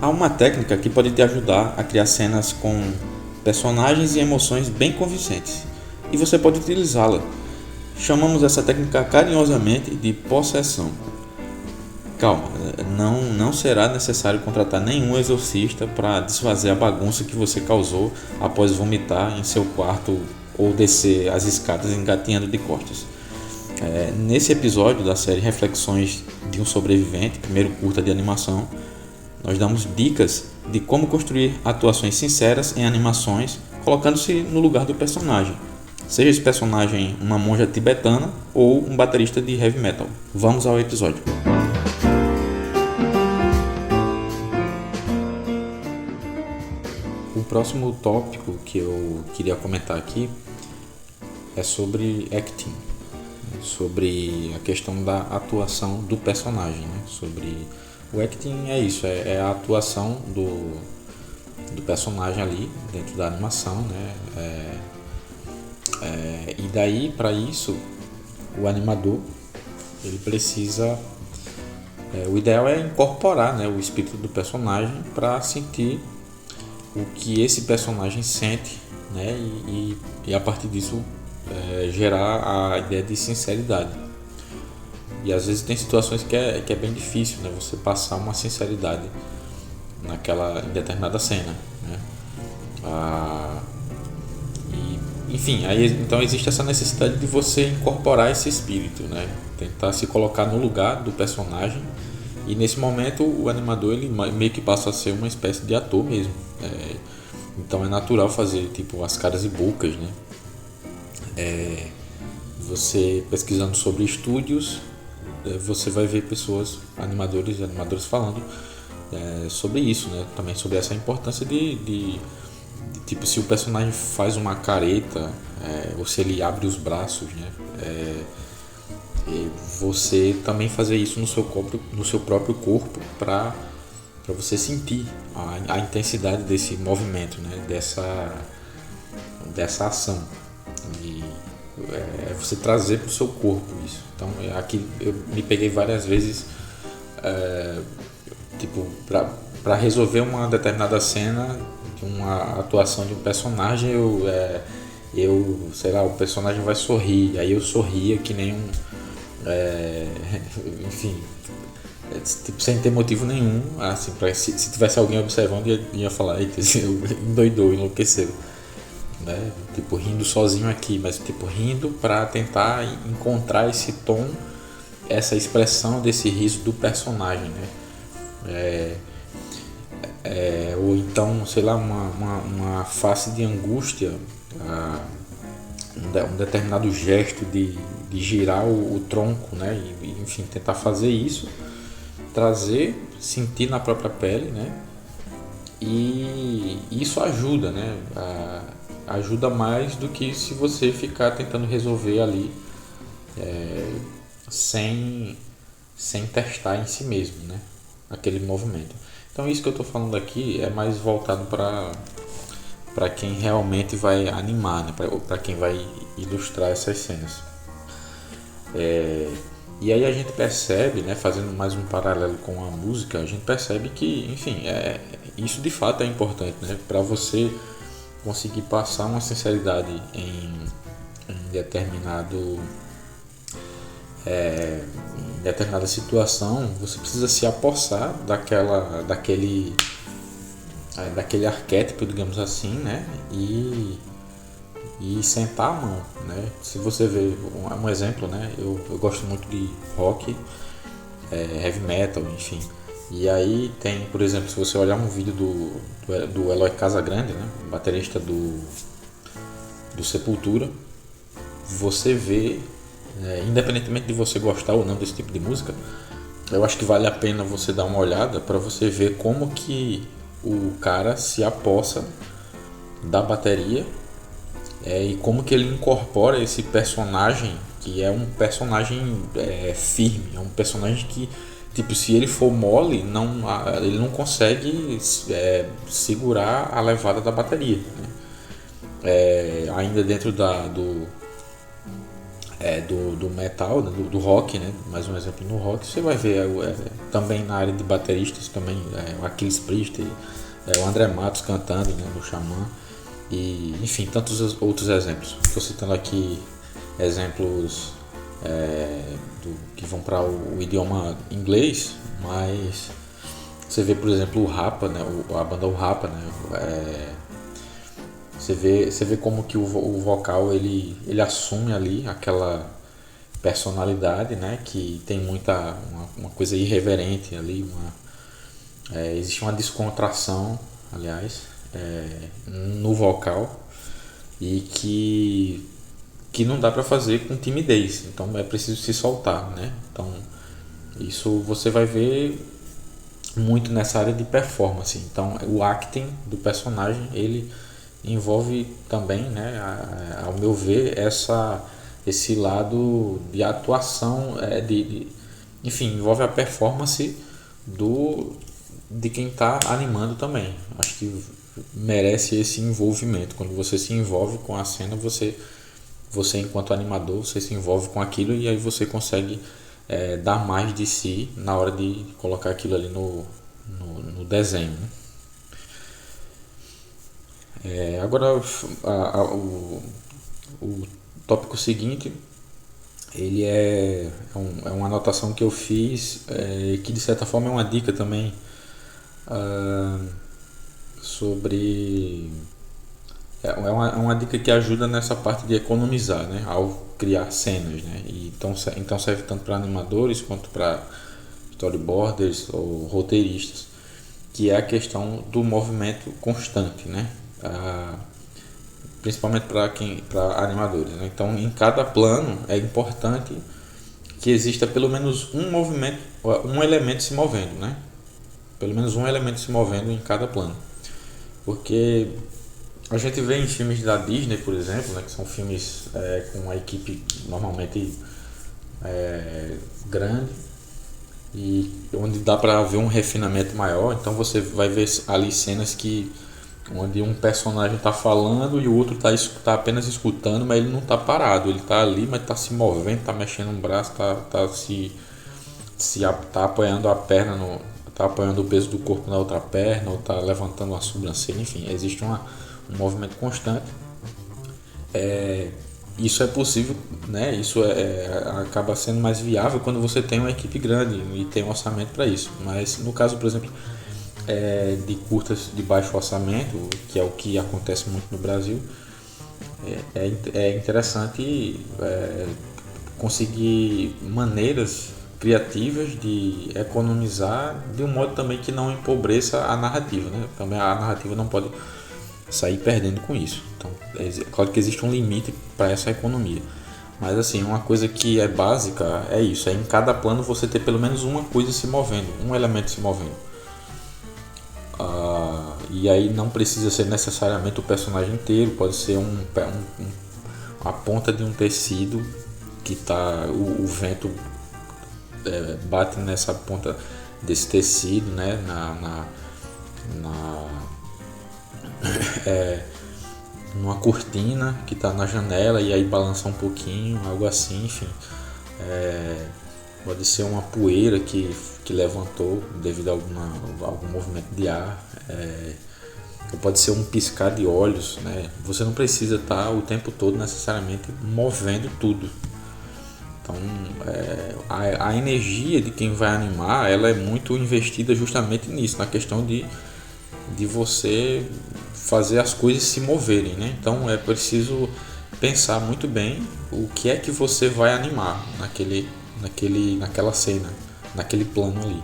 Há uma técnica que pode te ajudar a criar cenas com personagens e emoções bem convincentes, e você pode utilizá-la. Chamamos essa técnica carinhosamente de possessão. Calma, não será necessário contratar nenhum exorcista para desfazer a bagunça que você causou após vomitar em seu quarto ou descer as escadas engatinhando de costas. Nesse episódio da série Reflexões de um Sobrevivente, primeiro curta de animação, nós damos dicas de como construir atuações sinceras em animações, colocando-se no lugar do personagem. Seja esse personagem uma monja tibetana ou um baterista de heavy metal. Vamos ao episódio. O próximo tópico que eu queria comentar aqui é sobre acting, sobre a questão da atuação do personagem, né? Sobre o acting é isso, é a atuação do personagem ali dentro da animação, né? E daí, para isso, o animador ele precisa, o ideal é incorporar, né, o espírito do personagem para sentir o que esse personagem sente, né? E a partir disso gerar a ideia de sinceridade. E às vezes tem situações que é bem difícil, né, você passar uma sinceridade naquela determinada cena, né? Enfim, aí então existe essa necessidade de você incorporar esse espírito, né? Tentar se colocar no lugar do personagem, e nesse momento o animador ele meio que passa a ser uma espécie de ator mesmo. Então é natural fazer tipo as caras e bocas, né? Você pesquisando sobre estúdios, você vai ver pessoas, animadores e animadoras falando sobre isso, né? Também sobre essa importância de tipo, se o personagem faz uma careta, ou se ele abre os braços, né? Você também fazer isso no seu próprio corpo para você sentir a intensidade desse movimento, né? Dessa ação. E você trazer para o seu corpo isso. Então aqui eu me peguei várias vezes tipo para resolver uma determinada cena de uma atuação de um personagem, eu sei lá, o personagem vai sorrir, aí eu sorria que nem enfim, tipo, sem ter motivo nenhum, assim, se tivesse alguém observando ia falar, eita, endoidou, enlouqueceu, né? Tipo, rindo sozinho aqui, mas tipo, rindo para tentar encontrar esse tom, essa expressão desse riso do personagem, né? Ou então, sei lá, uma face de angústia, um determinado gesto de girar o tronco, né? E, enfim, tentar fazer isso, trazer, sentir na própria pele, né? E isso ajuda, né? Ajuda mais do que se você ficar tentando resolver ali sem testar em si mesmo, né? Aquele movimento. Então isso que eu estou falando aqui é mais voltado para quem realmente vai animar, né? Para quem vai ilustrar essas cenas. E aí a gente percebe, né, fazendo mais um paralelo com a música, a gente percebe que, enfim, isso de fato é importante, né? Para você conseguir passar uma sinceridade em determinada situação, você precisa se apossar daquele arquétipo, digamos assim, né? E sentar a mão, né? Se você vê um exemplo, né? Eu gosto muito de rock, heavy metal, enfim. E aí tem, por exemplo, se você olhar um vídeo do Eloy Casagrande, né? Baterista do Sepultura, você vê, independentemente de você gostar ou não desse tipo de música, eu acho que vale a pena você dar uma olhada para você ver como que o cara se apossa da bateria, e como que ele incorpora esse personagem, que é um personagem firme, é um personagem que, tipo, se ele for mole, ele não consegue segurar a levada da bateria, né? Ainda dentro do metal, né, do rock, né? Mais um exemplo no rock, você vai ver também na área de bateristas, também o Aquiles Priest, o André Matos cantando, né, no Xamã, e enfim, tantos outros exemplos. Estou citando aqui exemplos que vão para o idioma inglês, mas você vê, por exemplo, o Rapa, né, a banda O Rapa, né, você vê como que o vocal ele assume ali aquela personalidade, né, que tem uma coisa irreverente ali, existe uma descontração, aliás, no vocal, e que não dá para fazer com timidez, então é preciso se soltar, né? Então isso você vai ver muito nessa área de performance. Então o acting do personagem ele envolve também, né, ao meu ver, esse lado de atuação, enfim, envolve a performance de quem está animando também. Acho que merece esse envolvimento. Quando você se envolve com a cena, você enquanto animador, você se envolve com aquilo e aí você consegue dar mais de si na hora de colocar aquilo ali no desenho, né? Agora o tópico seguinte ele é uma anotação que eu fiz, que de certa forma é uma dica também, sobre é uma dica que ajuda nessa parte de economizar, né, ao criar cenas, né? E então serve tanto para animadores quanto para storyboarders ou roteiristas, que é a questão do movimento constante, né? Principalmente para animadores, né? Então em cada plano é importante que exista pelo menos um movimento, um elemento se movendo, né? Pelo menos um elemento se movendo em cada plano, porque a gente vê em filmes da Disney, por exemplo, né, que são filmes com uma equipe normalmente grande e onde dá para ver um refinamento maior. Então você vai ver ali cenas onde um personagem está falando e o outro tá apenas escutando, mas ele não está parado, ele está ali, mas está se movendo, está mexendo um braço, tá apoiando a perna tá apoiando o peso do corpo na outra perna, ou está levantando uma sobrancelha, enfim, existe um movimento constante. Isso é possível, né? Isso acaba sendo mais viável quando você tem uma equipe grande e tem um orçamento para isso. Mas no caso, por exemplo, de curtas de baixo orçamento, que é o que acontece muito no Brasil, é interessante conseguir maneiras criativas de economizar de um modo também que não empobreça a narrativa, né? Também a narrativa não pode sair perdendo com isso. Então, claro que existe um limite para essa economia, mas assim, uma coisa que é básica é isso, em cada plano você ter pelo menos uma coisa se movendo, um elemento se movendo. E aí não precisa ser necessariamente o personagem inteiro, pode ser a ponta de um tecido que tá o vento bate nessa ponta desse tecido, né, numa cortina que está na janela e aí balança um pouquinho, algo assim, enfim. Pode ser uma poeira que levantou devido a algum movimento de ar, ou pode ser um piscar de olhos, né? Você não precisa estar o tempo todo necessariamente movendo tudo. Então a energia de quem vai animar ela é muito investida justamente nisso, na questão de você fazer as coisas se moverem, né? Então é preciso pensar muito bem o que é que você vai animar naquela cena, naquele plano ali.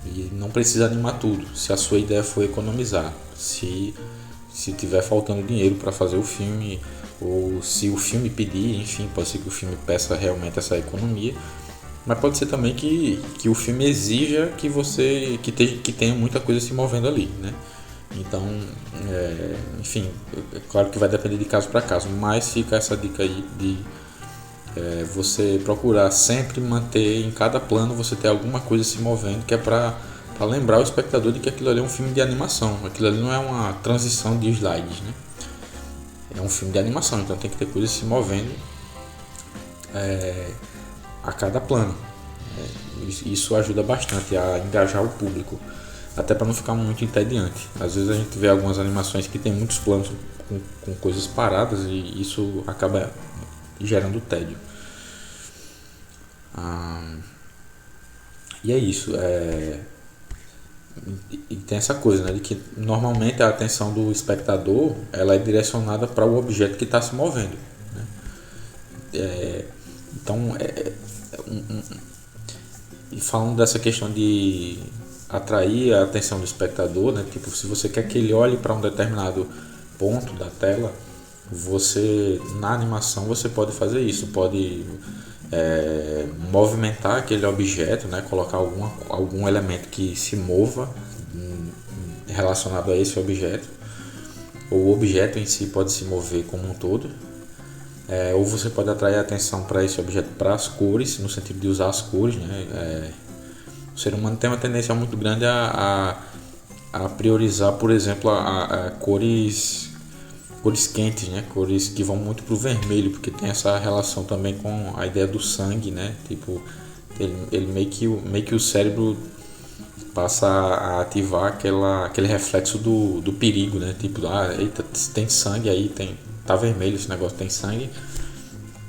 E não precisa animar tudo, se a sua ideia for economizar, se tiver faltando dinheiro para fazer o filme, ou se o filme pedir, enfim, pode ser que o filme peça realmente essa economia, mas pode ser também que o filme exija que tenha muita coisa se movendo ali, né? Então, enfim, é claro que vai depender de caso para caso, mas fica essa dica aí de você procurar sempre manter em cada plano você ter alguma coisa se movendo, que é para lembrar o espectador de que aquilo ali é um filme de animação, aquilo ali não é uma transição de slides, né? É um filme de animação, então tem que ter coisas se movendo a cada plano. Isso ajuda bastante a engajar o público, até para não ficar muito entediante. Às vezes a gente vê algumas animações que tem muitos planos com coisas paradas e isso acaba gerando tédio. E é isso. E tem essa coisa, né, de que normalmente a atenção do espectador ela é direcionada para o objeto que está se movendo, né? Então, e falando dessa questão de atrair a atenção do espectador, né, tipo, se você quer que ele olhe para um determinado ponto da tela, na animação você pode fazer isso, pode movimentar aquele objeto, né, colocar algum elemento que se mova relacionado a esse objeto, ou o objeto em si pode se mover como um todo, ou você pode atrair a atenção para esse objeto, para as cores, no sentido de usar as cores, né? O ser humano tem uma tendência muito grande a priorizar, por exemplo, a cores quentes, né? Cores que vão muito pro vermelho, porque tem essa relação também com a ideia do sangue, né? Tipo, ele meio que o cérebro passa a ativar aquele reflexo do perigo, né? Tipo, eita, tem sangue aí, tá vermelho esse negócio, tem sangue,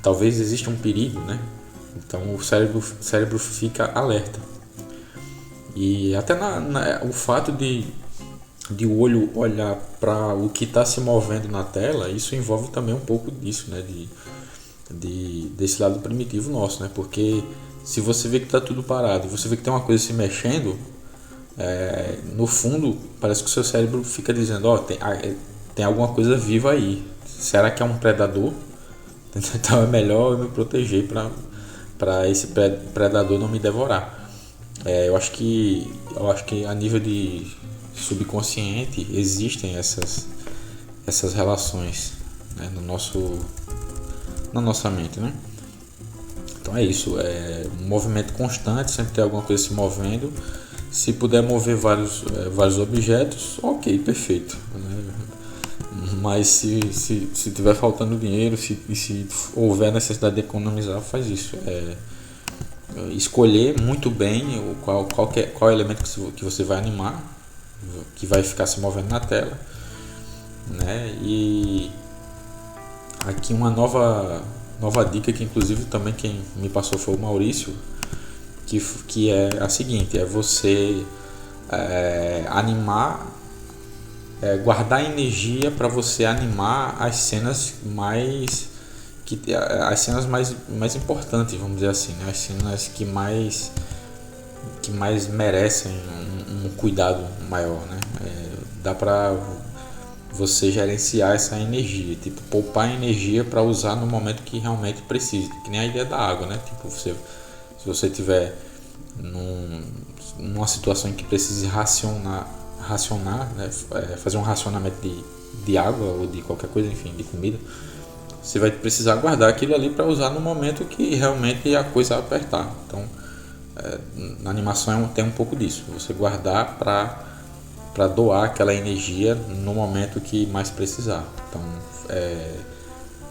talvez exista um perigo, né? Então o cérebro fica alerta. E até o fato de o olho olhar para o que está se movendo na tela, isso envolve também um pouco disso, né? Desse lado primitivo nosso, né? Porque se você vê que está tudo parado e você vê que tem uma coisa se mexendo, no fundo parece que o seu cérebro fica dizendo, tem alguma coisa viva aí. Será que é um predador? Então é melhor eu me proteger para esse predador não me devorar. Eu acho que a nível de subconsciente existem essas relações, né, na nossa mente, né? Então é isso, um movimento constante, sempre tem alguma coisa se movendo. Se puder mover vários objetos, ok, perfeito, né? Mas se tiver faltando dinheiro, se houver necessidade de economizar, faz isso. Escolher muito bem qual elemento que você vai animar, que vai ficar se movendo na tela, né? E aqui uma nova dica que inclusive também quem me passou foi o Maurício, que é a seguinte: é você animar, guardar energia para você animar as cenas mais importantes, vamos dizer assim, né? As cenas que mais merecem um cuidado maior, né? Dá para você gerenciar essa energia, tipo, poupar energia para usar no momento que realmente precisa, que nem a ideia da água, né? Tipo, se você tiver numa situação em que precise racionar, né? Fazer um racionamento de água ou de qualquer coisa, enfim, de comida, você vai precisar guardar aquilo ali para usar no momento que realmente a coisa apertar. Então, na animação tem um pouco disso, você guardar para doar aquela energia no momento que mais precisar. Então,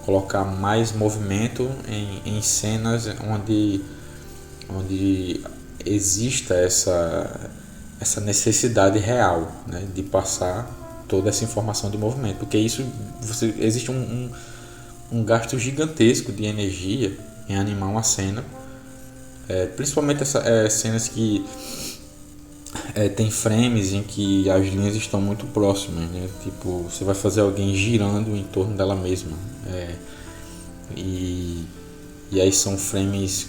colocar mais movimento em cenas onde exista essa necessidade real, né, de passar toda essa informação de movimento, porque existe um gasto gigantesco de energia em animar uma cena, principalmente cenas que tem frames em que as linhas estão muito próximas, né? Tipo, você vai fazer alguém girando em torno dela mesma, e aí são frames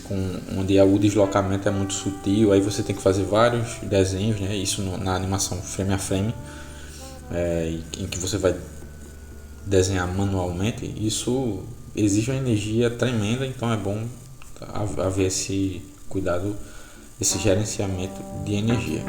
onde o deslocamento é muito sutil, aí você tem que fazer vários desenhos, né? Isso na animação frame a frame, em que você vai desenhar manualmente. Isso exige uma energia tremenda, então é bom haver esse cuidado, esse gerenciamento de energia.